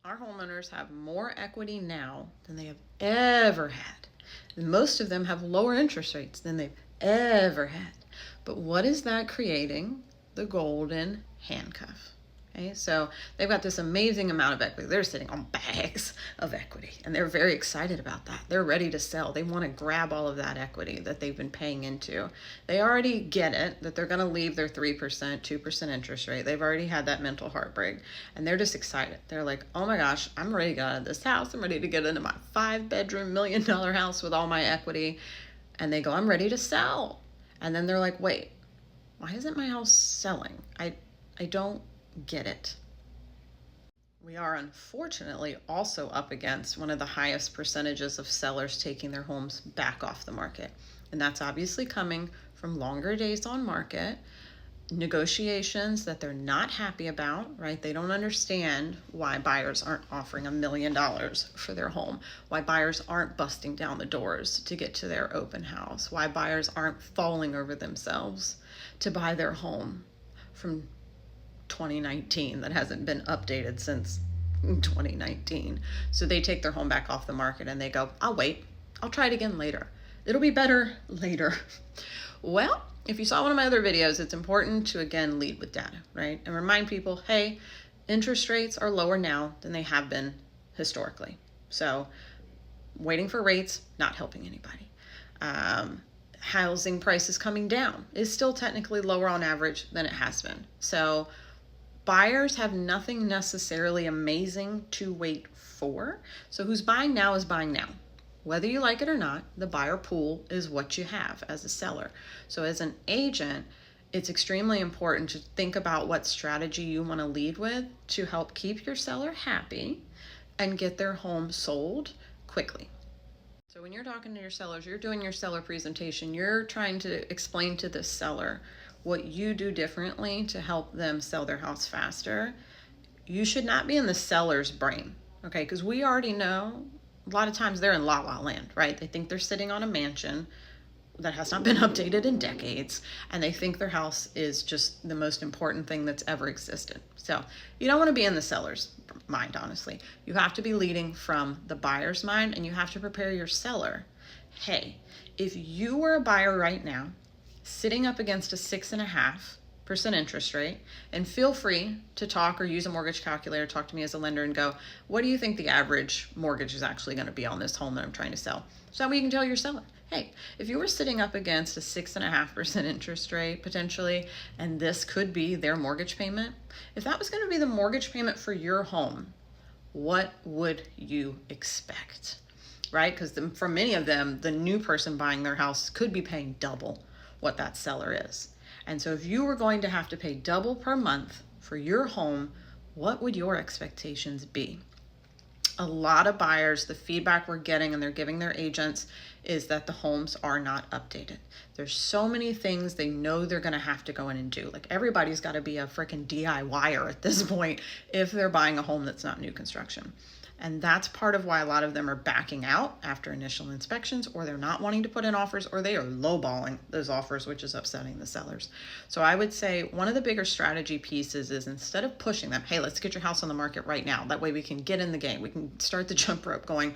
Our homeowners have more equity now than they have ever had. And most of them have lower interest rates than they've ever had. But what is that creating? The golden handcuff. Okay, so they've got this amazing amount of equity. They're sitting on bags of equity, and they're very excited about that. They're ready to sell. They want to grab all of that equity that they've been paying into. They already get it that they're going to leave their 3%, 2% interest rate. They've already had that mental heartbreak, and they're just excited. They're like, oh my gosh, I'm ready to get out of this house. I'm ready to get into my 5-bedroom, $1 million house with all my equity. And they go, I'm ready to sell. And then they're like, wait, why isn't my house selling? I don't get it. We are unfortunately also up against one of the highest percentages of sellers taking their homes back off the market. And that's obviously coming from longer days on market, negotiations that they're not happy about, right? They don't understand why buyers aren't offering $1 million for their home, why buyers aren't busting down the doors to get to their open house, why buyers aren't falling over themselves to buy their home from 2019 that hasn't been updated since 2019. So they take their home back off the market and they go, I'll wait. I'll try it again later. It'll be better later. Well, if you saw one of my other videos, it's important to, again, lead with data, right? And remind people, hey, interest rates are lower now than they have been historically. So waiting for rates, not helping anybody. Housing prices coming down is still technically lower on average than it has been. So buyers have nothing necessarily amazing to wait for. So who's buying now is buying now. Whether you like it or not, the buyer pool is what you have as a seller. So as an agent, it's extremely important to think about what strategy you want to lead with to help keep your seller happy and get their home sold quickly. So when you're talking to your sellers, you're doing your seller presentation, you're trying to explain to the seller what you do differently to help them sell their house faster. You should not be in the seller's brain, okay? Because we already know a lot of times they're in la la land, right? They think they're sitting on a mansion that has not been updated in decades, and they think their house is just the most important thing that's ever existed. So you don't want to be in the seller's mind, honestly. You have to be leading from the buyer's mind, and you have to prepare your seller. Hey, if you were a buyer right now, sitting up against a 6.5% interest rate, and feel free to talk or use a mortgage calculator, talk to me as a lender and go, what do you think the average mortgage is actually going to be on this home that I'm trying to sell? So that way you can tell your seller, hey, if you were sitting up against a 6.5% interest rate potentially, and this could be their mortgage payment, if that was going to be the mortgage payment for your home, what would you expect? Right? Because for many of them, the new person buying their house could be paying double what that seller is. And so if you were going to have to pay double per month for your home, what would your expectations be? A lot of buyers, the feedback we're getting and they're giving their agents is that the homes are not updated. There's so many things they know they're going to have to go in and do. Like everybody's got to be a freaking DIYer at this point if they're buying a home that's not new construction. And that's part of why a lot of them are backing out after initial inspections, or they're not wanting to put in offers, or they are lowballing those offers, which is upsetting the sellers. So I would say one of the bigger strategy pieces is instead of pushing them, hey, let's get your house on the market right now. That way we can get in the game. We can start the jump rope going,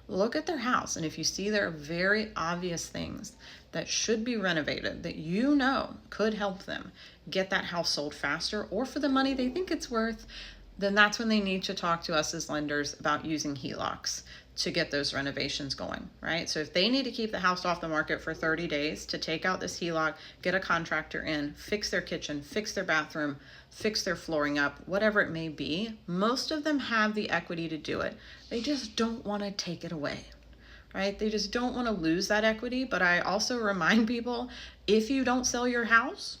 look at their house. And if you see there are very obvious things that should be renovated that you know could help them get that house sold faster or for the money they think it's worth, then that's when they need to talk to us as lenders about using HELOCs to get those renovations going, right? So if they need to keep the house off the market for 30 days to take out this HELOC, get a contractor in, fix their kitchen, fix their bathroom, fix their flooring up, whatever it may be, most of them have the equity to do it. They just don't want to take it away, right? They just don't want to lose that equity. But I also remind people, if you don't sell your house,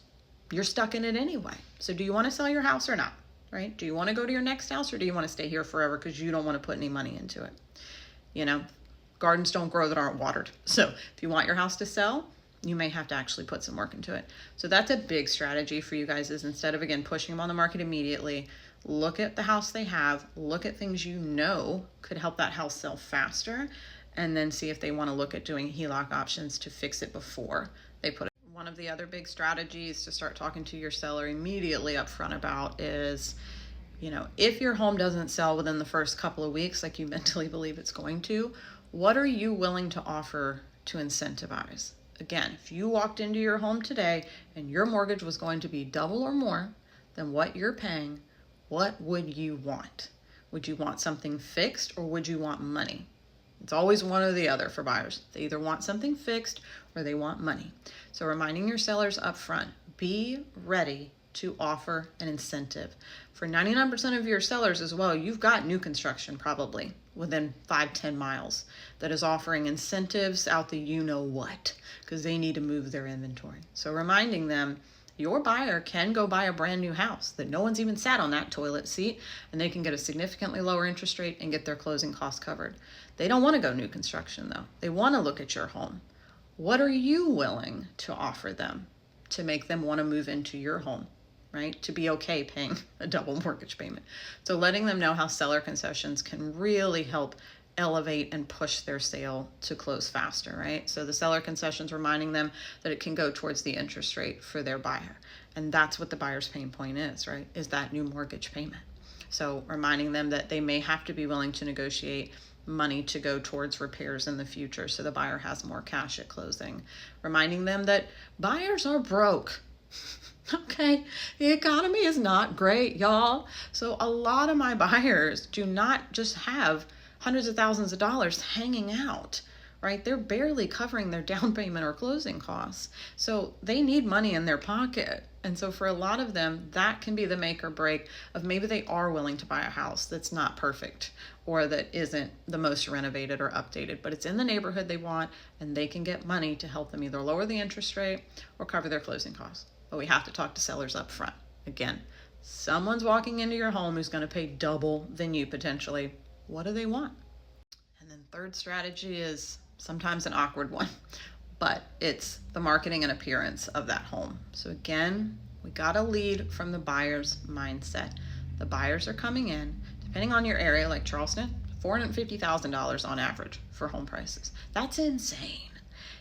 you're stuck in it anyway. So do you want to sell your house or not? Right? Do you want to go to your next house, or do you want to stay here forever because you don't want to put any money into it? You know, gardens don't grow that aren't watered. So if you want your house to sell, you may have to actually put some work into it. So that's a big strategy for you guys, is instead of, again, pushing them on the market immediately, look at the house they have, look at things you know could help that house sell faster, and then see if they want to look at doing HELOC options to fix it before they put it. One of the other big strategies to start talking to your seller immediately up front about is If your home doesn't sell within the first couple of weeks, like you mentally believe it's going to, what are you willing to offer to incentivize? Again, if you walked into your home today and your mortgage was going to be double or more than what you're paying, what would you want? Would you want something fixed or would you want money? It's always one or the other for buyers. They either want something fixed or they want money. So reminding your sellers up front, be ready to offer an incentive. For 99% of your sellers as well, you've got new construction probably within 5-10 miles that is offering incentives out the you-know-what because they need to move their inventory. So reminding them, your buyer can go buy a brand new house that no one's even sat on that toilet seat, and they can get a significantly lower interest rate and get their closing costs covered. They don't want to go new construction though. They want to look at your home. What are you willing to offer them to make them want to move into your home, right? To be okay paying a double mortgage payment. So letting them know how seller concessions can really help elevate and push their sale to close faster, right? So the seller concessions, reminding them that it can go towards the interest rate for their buyer. And that's what the buyer's pain point is, right? Is that new mortgage payment. So reminding them that they may have to be willing to negotiate money to go towards repairs in the future so the buyer has more cash at closing. Reminding them that buyers are broke. Okay, the economy is not great, y'all. So a lot of my buyers do not just have hundreds of thousands of dollars hanging out, right? They're barely covering their down payment or closing costs. So they need money in their pocket. And so for a lot of them, that can be the make or break of maybe they are willing to buy a house that's not perfect or that isn't the most renovated or updated, but it's in the neighborhood they want and they can get money to help them either lower the interest rate or cover their closing costs. But we have to talk to sellers up front. Again, someone's walking into your home who's going to pay double than you potentially. What do they want? And then third strategy is sometimes an awkward one, but it's the marketing and appearance of that home. So again, we got to lead from the buyer's mindset. The buyers are coming in, depending on your area, like Charleston, $450,000 on average for home prices. That's insane.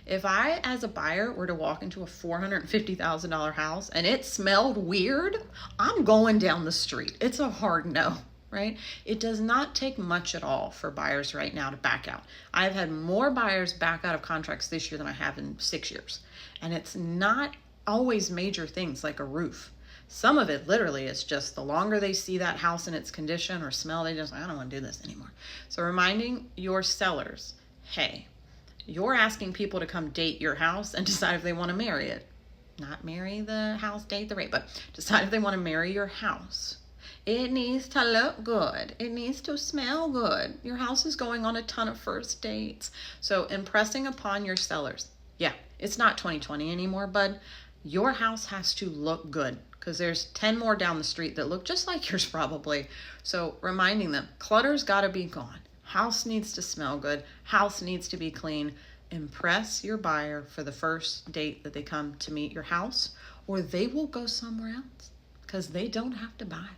If I, as a buyer, were to walk into a $450,000 house and it smelled weird, I'm going down the street. It's a hard no, right? It does not take much at all for buyers right now to back out. I've had more buyers back out of contracts this year than I have in 6 years. And it's not always major things like a roof. Some of it literally is just the longer they see that house in its condition or smell, they just, I don't want to do this anymore. So reminding your sellers, hey, you're asking people to come date your house and decide if they want to marry it. Not marry the house, date the rate, but decide if they want to marry your house. It needs to look good. It needs to smell good. Your house is going on a ton of first dates. So impressing upon your sellers, yeah, it's not 2020 anymore, bud. Your house has to look good because there's 10 more down the street that look just like yours probably. So reminding them, clutter's got to be gone. House needs to smell good. House needs to be clean. Impress your buyer for the first date that they come to meet your house, or they will go somewhere else because they don't have to buy.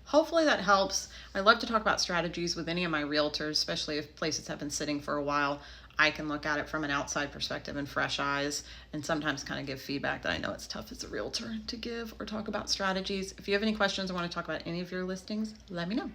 Hopefully that helps. I love to talk about strategies with any of my realtors, especially if places have been sitting for a while. I can look at it from an outside perspective and fresh eyes and sometimes kind of give feedback that I know it's tough as a realtor to give or talk about strategies. If you have any questions or want to talk about any of your listings, let me know.